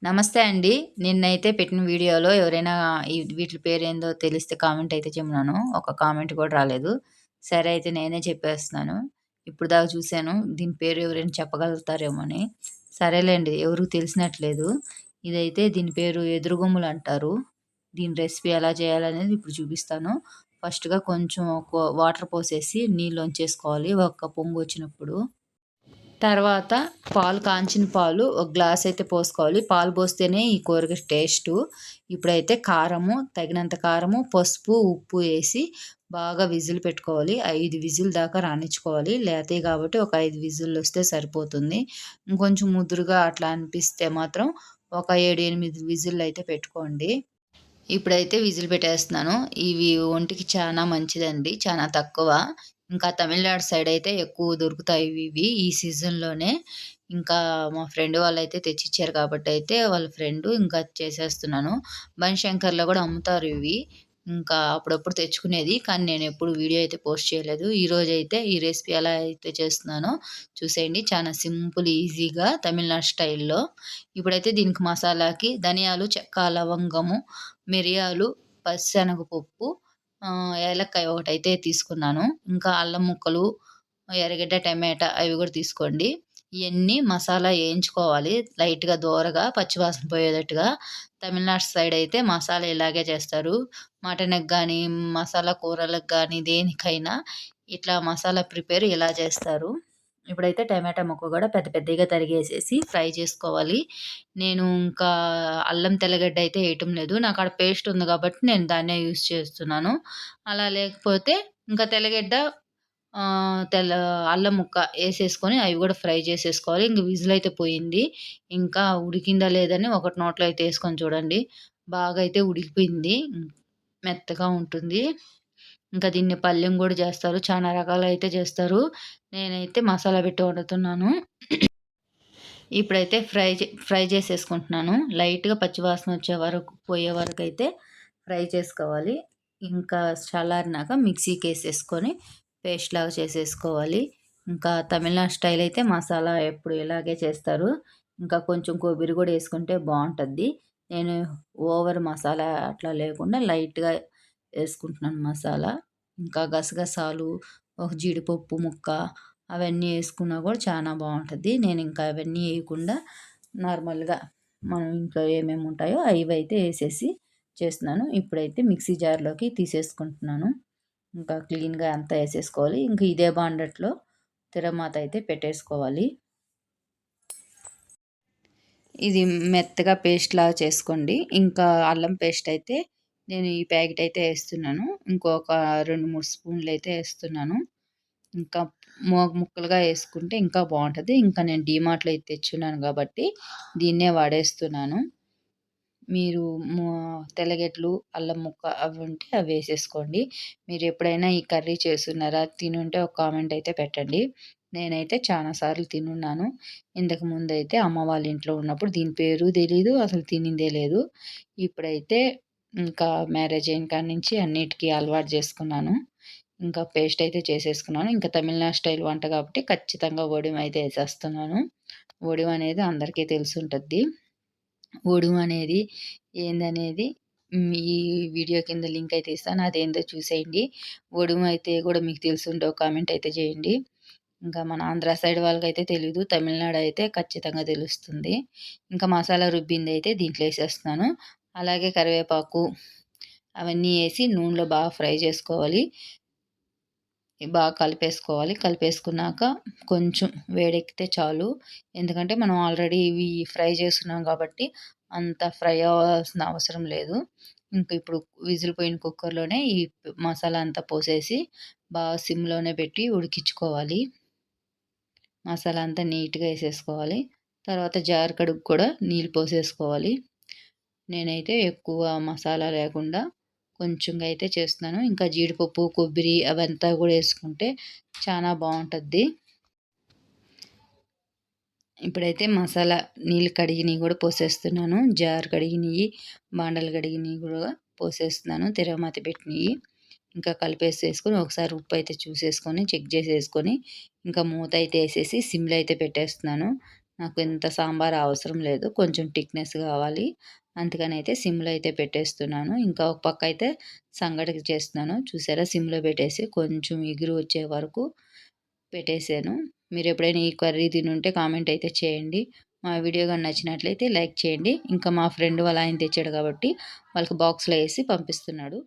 నమస్తే అండి. నిన్నైతే పెట్టిన వీడియోలో ఎవరైనా వీటిలి పేరేందో తెలిస్తే కామెంట్ అయితే చేయమన్నాను. ఒక కామెంట్ కూడా రాలేదు. సరే అయితే నేనే చెప్పేస్తున్నాను. ఇప్పటిదాకా చూసాను. దీని పేరు ఎవరైనా చెప్పగలుగుతారేమో అని. సరేలేండి ఎవరు తెలిసినట్లేదు. ఇదైతే దీని పేరు ఎదురుగుమ్ములంటారు. దీని రెసిపీ ఎలా చేయాలనేది ఇప్పుడు చూపిస్తాను. ఫస్ట్‌గా కొంచెం వాటర్ పోసేసి నీళ్ళొంచేసుకోవాలి ఒక్క పొంగొచ్చినప్పుడు. తర్వాత కాంచిన పాలు ఒక గ్లాస్ అయితే పోసుకోవాలి. పాలు పోస్తేనే ఈ కూరకి టేస్టు. ఇప్పుడైతే కారము, తగినంత కారము, పసుపు, ఉప్పు ఏసి బాగా విజిల్ పెట్టుకోవాలి. 5 విజిల్ దాకా రానిచ్చుకోవాలి. లేతయి కాబట్టి ఒక 5 విజిల్లొస్తే సరిపోతుంది. ఇంకొంచెం ముదురుగా అట్లా అనిపిస్తే మాత్రం ఒక 7, 8 విజిల్లయితే పెట్టుకోండి. ఇప్పుడైతే విజిల్ పెట్టేస్తున్నాను. ఇవి ఒంటికి చానా మంచిదండి. చానా తక్కువ. ఇంకా తమిళనాడు సైడ్ అయితే ఎక్కువ దొరుకుతాయి ఇవి ఈ సీజన్‌లోనే. ఇంకా మా ఫ్రెండ్ వాళ్ళైతే తెచ్చిచ్చారు కాబట్టయితే వాళ్ళ ఫ్రెండు ఇంకా చేసేస్తున్నాను. బనశంకర్‌లో గూడా అమ్ముతారు ఇవి. ఇంకా అప్పుడప్పుడు తెచ్చుకునేది. కానీ నేనెప్పుడు వీడియో అయితే పోస్ట్ చేయలేదు. ఈరోజైతే ఈ రెసిపీ ఎలా అయితే చేస్తున్నానో చూసేయండి. చాలా సింపుల్, ఈజీగా తమిళనాడు స్టైల్‌లో. ఇప్పుడైతే దీనికి మసాలాకి ధనియాలు, చెక్క, లవంగము, మిరియాలు, పచ్చిశనగపప్పు, ఏలక్కాయ ఒకటైతే తీసుకున్నాను. ఇంకా అల్లం ముక్కలు, ఎర్రగడ్డ, టమాటా అవి గూడా తీసుకోండి. ఇయన్నీ మసాలా ఏయించుకోవాలి. లైట్‌గా దోరగా పచ్చివాసన పోయేటట్టుగా. తమిళనాడు సైడ్ అయితే మసాలా ఇలాగే చేస్తారు. మటన్‌కి గానీ, మసాలా కూరలకు గానీ, దేనికైనా ఇట్లా మసాలా ప్రిపేర్ ఇలా చేస్తారు. ఇప్పుడైతే టమాటా ముక్క గూడా పెద్ద పెద్దగా తరిగేసేసి ఫ్రై చేసుకోవాలి. నేను ఇంకా అల్లం తెల్లగడ్డ అయితే ఏయటం లేదు. నాకాడ పేస్ట్ ఉంది గాబట్టి నేను దాన్నే యూజ్ చేస్తున్నాను. అలా లేకపోతే ఇంకా తెల్లగడ్డ, తెల్ల అల్లం ముక్క ఏసేసుకొని అవి గూడా ఫ్రై చేసేసుకోవాలి. ఇంక విజిలయితే పోయింది. ఇంకా ఉడికిందా లేదని ఒకటి నోట్లో అయితే ఏసుకొని చూడండి. బాగా అయితే ఉడికిపోయింది. మెత్తగా ఉంటుంది. ఇంకా దీన్ని పల్లెం గూడా జేస్తారు. చానా రకాలైతే చేస్తారు. నేనైతే మసాలా పెట్టి వండుతున్నాను. ఇప్పుడైతే ఫ్రై చేసేసుకుంటున్నాను. లైట్‌గా పచ్చివాసన వచ్చే వరకు పోయే వరకైతే ఫ్రై చేసుకోవాలి. ఇంకా చల్లారినాక మిక్సీకేసేసుకొని పేస్ట్‌లాగా చేసేసుకోవాలి. ఇంకా తమిళనాడు స్టైల్ అయితే మసాలా ఎప్పుడు ఇలాగే చేస్తారు. ఇంకా కొంచెం కొబ్బరి గూడా యేసుకుంటే బావుంటది. నేను ఓవర్ మసాలా అట్లా లేకుండా లైట్‌గా యేసుకుంటున్నాను మసాలా. ఇంకా గసగసాలు, ఒక జీడిపప్పు ముక్క అవన్నీ యేసుకున్నా గూడా చానా బావుంటది. నేనింకా అవన్నీ ఎయకుండా నార్మల్‌గా మనం ఇంట్లో ఏమేమి ఉంటాయో అవైతే యేసేసి చేస్తున్నాను. ఇప్పుడైతే మిక్సీ జార్‌లోకి తీసేసుకుంటున్నాను. ఇంకా క్లీన్‌గా అంతా యేసేసుకోవాలి. ఇంక ఇదే బాండట్లో తిరమాత అయితే పెట్టేసుకోవాలి. ఇది మెత్తగా పేస్ట్‌లాగా చేసుకోండి. ఇంకా అల్లం పేస్ట్ అయితే నేను ఈ ప్యాకెట్ అయితే యేస్తున్నాను. ఇంకొక 2, 3 స్పూన్‌లయితే యేస్తున్నాను. ఇంకా ముక్కలుగా యేసుకుంటే ఇంకా బావుంటది. ఇంకా నేను డీమార్ట్‌లో ఇది తెచ్చున్నాను గాబట్టి దీన్నే వాడేస్తున్నాను. మీరు ము తెల్లగడ్డలు, అల్లం ముక్క అవుంటే అవేసేసుకోండి. మీరెప్పుడైనా ఈ కర్రీ చేసున్నారా? తినుంటే ఒక కామెంట్ అయితే పెట్టండి. నేనైతే చానా సార్లు తినున్నాను. ఇంతకు ముందైతే అమ్మ వాళ్ళ ఇంట్లో ఉన్నప్పుడు దీని పేరు తెలీదు. అసలు తినిందే లేదు. ఇప్పుడైతే ఇంకా మ్యారేజ్ అయిన కాడ నుంచి అన్నిటికి అలవాటు జేసుకున్నాను. ఇంకా పేస్ట్ అయితే చేసేసుకున్నాను. ఇంకా తమిళనాడు స్టైల్ వంట కాబట్టి ఖచ్చితంగా వడియం అయితే ఏసేస్తున్నాను. వడియం అనేది అందరికీ తెలిసుంటది. ఒడుము అనేది ఏందనేది ఈ వీడియో కింద లింక్ అయితే ఇస్తాను. అదేందో చూసేయండి. ఒడుము అయితే గూడా మీకు తెలిసుంటే ఒక కామెంట్ అయితే చేయండి. ఇంకా మన ఆంధ్ర సైడ్ వాళ్ళకైతే తెలీదు. తమిళనాడు అయితే ఖచ్చితంగా తెలుస్తుంది. ఇంకా మసాలా రుబ్బిందయితే దీంట్లో ఏసేస్తున్నాను. అలాగే కరివేపాకు అవన్నీ ఏసి నూనెలో బాగా ఫ్రై చేసుకోవాలి. బాగా కలిపేసుకోవాలి. కలిపేసుకున్నాక కొంచెం వేడెక్కితే చాలు. ఎందుకంటే మనం ఆల్రెడీ ఇవి ఫ్రై చేసున్నాం కాబట్టి అంత ఫ్రై అవ్వాల్సిన అవసరం లేదు. ఇంక ఇప్పుడు విజిల్ పోయిన కుక్కర్‌లోనే ఈ మసాలా అంతా పోసేసి బాగా సిమ్‌లోనే పెట్టి ఉడికించుకోవాలి. మసాలా అంతా నీట్‌గా ఏసేసుకోవాలి. తర్వాత జార్ కడుగు కూడా నీళ్ళు పోసేసుకోవాలి. నేనైతే ఎక్కువ మసాలా లేకుండా కొంచెంగా అయితే చేస్తున్నాను. ఇంకా జీడిపప్పు, కొబ్బరి అవంతా గూడా యేసుకుంటే చానా బావుంటది. ఇప్పుడైతే మసాలా నీళ్ళు కడిగినయి గూడా పోసేస్తున్నాను. జార్ కడిగినయి, బాండలు కడిగినయి గూడా పోసేస్తున్నాను. తిరగమాత పెట్టినయి. ఇంకా కలిపేసేసుకొని ఒకసారి ఉప్పయితే చూసేసుకొని, చెక్ చేసేసుకొని, ఇంకా మూత అయితే యేసేసి సిమ్‌లో అయితే పెట్టేస్తున్నాను. నాకు ఇంత సాంబార్ అవసరం లేదు. కొంచెం థిక్‌నెస్ గావాలి. అందుకనైతే సిమ్‌లో అయితే పెట్టేస్తున్నాను. ఇంకా ఒక పక్క అయితే సంగటికి చేస్తున్నాను. చూసారా సిమ్‌లో పెట్టేసి కొంచెం ఎగురు వచ్చే వరకు పెట్టేసాను. మీరెప్పుడైనా ఈ కర్రీ తినుంటే కామెంట్ అయితే చేయండి. మా వీడియో గాని నచ్చినట్లయితే లైక్ చేయండి. ఇంకా మా ఫ్రెండ్ వాళ్ళ ఆయన తెచ్చాడు కాబట్టి వాళ్ళకి బాక్స్‌లో ఏసి పంపిస్తున్నాడు.